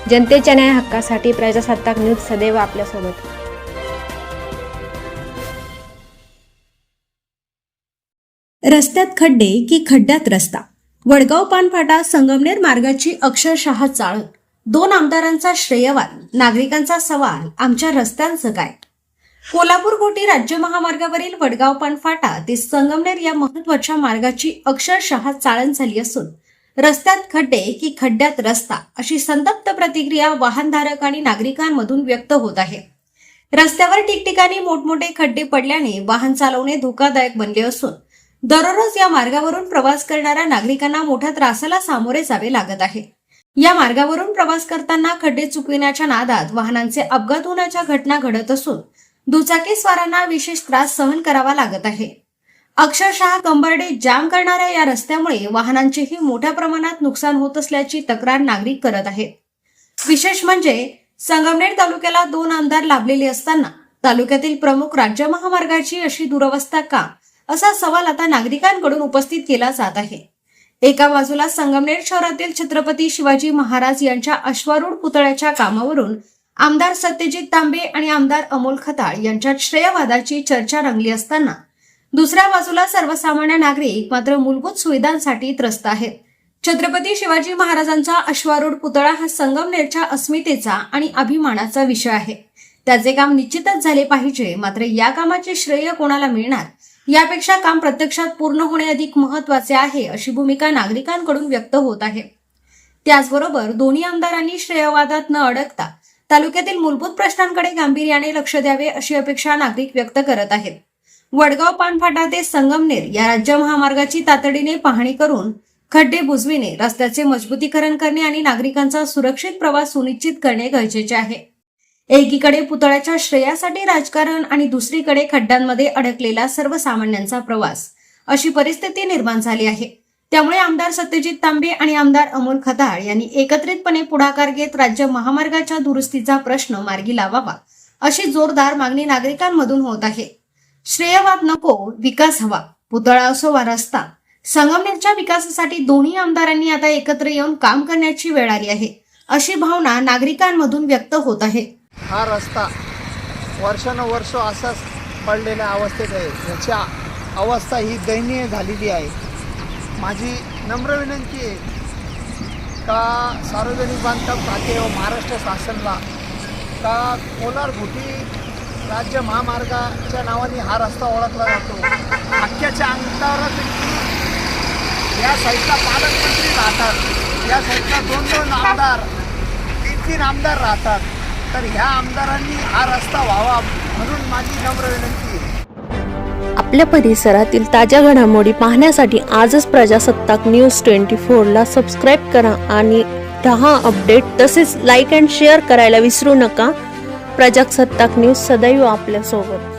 जनतेच्या न्याय हक्कासाठी प्रजासत्ताक न्यूज सदैव आपल्यासोबत। रस्त्यात खड्डे की खड्ड्यात रस्ता, वडगाव पानफाटा संगमनेर मार्गाची अक्षरशः चाळ, दोन आमदारांचा श्रेयवाद, नागरिकांचा सवाल, आमच्या रस्त्यांचं काय? कोल्हापूर घोटी राज्य महामार्गावरील वडगाव पानफाटा ते संगमनेर या महत्त्वाच्या मार्गाची अक्षरशः चाळण झाली असून रस्त्यात खड्डे की खड्ड्यात रस्ता अशी संतप्त प्रतिक्रिया वाहनधारक आणि नागरिकांमधून व्यक्त होत आहे। रस्त्यावर ठिकठिकाणी मोठमोठे खड्डे पडल्याने वाहन चालवणे धोकादायक बनले असून दररोज या मार्गावरून प्रवास करणाऱ्या नागरिकांना मोठ्या त्रासाला सामोरे जावे लागत आहे। या मार्गावरून प्रवास करताना खड्डे चुकविण्याच्या नादात वाहनांचे अपघात होण्याच्या घटना घडत असून दुचाकीस्वारांना विशेष त्रास सहन करावा लागत आहे। अक्षरशः कंबरडे जाम करणाऱ्या या रस्त्यामुळे वाहनांचेही मोठ्या प्रमाणात नुकसान होत असल्याची तक्रार नागरिक करत आहेत। विशेष म्हणजे संगमनेर तालुक्याला दोन आमदार लाभलेले असताना तालुक्यातील प्रमुख राज्य महामार्गाची अशी दुरवस्था का, असा सवाल आता नागरिकांकडून उपस्थित केला जात आहे। एका बाजूला संगमनेर शहरातील छत्रपती शिवाजी महाराज यांच्या अश्वारूढ पुतळ्याच्या कामावरून आमदार सत्यजित तांबे आणि आमदार अमोल खताळ यांच्यात श्रेयवादाची चर्चा रंगली असताना दुसऱ्या बाजूला सर्वसामान्य नागरिक मात्र मूलभूत सुविधांसाठी त्रस्त आहेत। छत्रपती शिवाजी महाराजांचा अश्वारूढ पुतळा हा संगमनेरच्या अस्मितेचा आणि अभिमानाचा विषय आहे। त्याचे काम निश्चितच झाले पाहिजे, मात्र या कामाचे श्रेय कोणाला मिळणार यापेक्षा काम प्रत्यक्षात पूर्ण होणे अधिक महत्त्वाचे आहे, अशी भूमिका नागरिकांकडून व्यक्त होत आहे। त्याचबरोबर दोन्ही आमदारांनी श्रेयवादात न अडकता तालुक्यातील मूलभूत प्रश्नांकडे गांभीर्याने लक्ष द्यावे अशी अपेक्षा नागरिक व्यक्त करत आहेत। वडगाव पानफाटा ते संगमनेर या राज्य महामार्गाची तातडीने पाहणी करून खड्डे बुजविणे, रस्त्याचे मजबूतीकरण करणे आणि नागरिकांचा सुरक्षित प्रवास सुनिश्चित करणे गरजेचे आहे। एकीकडे पुतळ्याच्या श्रेयासाठी राजकारण आणि दुसरीकडे खड्ड्यांमध्ये अडकलेला सर्वसामान्यांचा प्रवास, अशी परिस्थिती निर्माण झाली आहे। त्यामुळे आमदार सत्यजित तांबे आणि आमदार अमोल खताळ यांनी एकत्रितपणे पुढाकार घेत राज्य महामार्गाच्या दुरुस्तीचा प्रश्न मार्गी लावावा, अशी जोरदार मागणी नागरिकांमधून होत आहे। श्रेयवाद नको, विकास हवा, पुतळा असो वा रस्ता, संगमनेरच्या विकासासाठी दोन्ही आमदारांनी आता एकत्र येऊन काम करण्याची वेळ आली आहे, अशी भावना नागरिकांमधून व्यक्त होत आहे। हा रस्ता वर्षानुवर्ष असाच पडलेल्या अवस्थेत आहे। याची अवस्था ही दयनीय झालेली आहे। माझी नम्र विनंती आहे का सार्वजनिक बांधकाम खाते व महाराष्ट्र शासनाला का कोलार घोटी राज्य महामार्गाच्या नावाने हा रस्ता ओळखला जातो। अख्ख्याच्या अंतरावर या साईडला पालकमंत्री राहतात, या साईडला दोन आमदार, तीन आमदार राहतात, तर ह्या आमदारांनी हा रस्ता व्हावा म्हणून माझी नम्र विनंती आहे। आपल्या परिसरातील ताज्या घडामोडी पाहण्यासाठी आजच प्रजासत्ताक न्यूज 24 ला सबस्क्राईब करा आणि रहा अपडेट। तसेच लाईक अँड शेअर करायला विसरू नका। प्रजासत्ताक न्यूज सदैव आपल्या सोबत।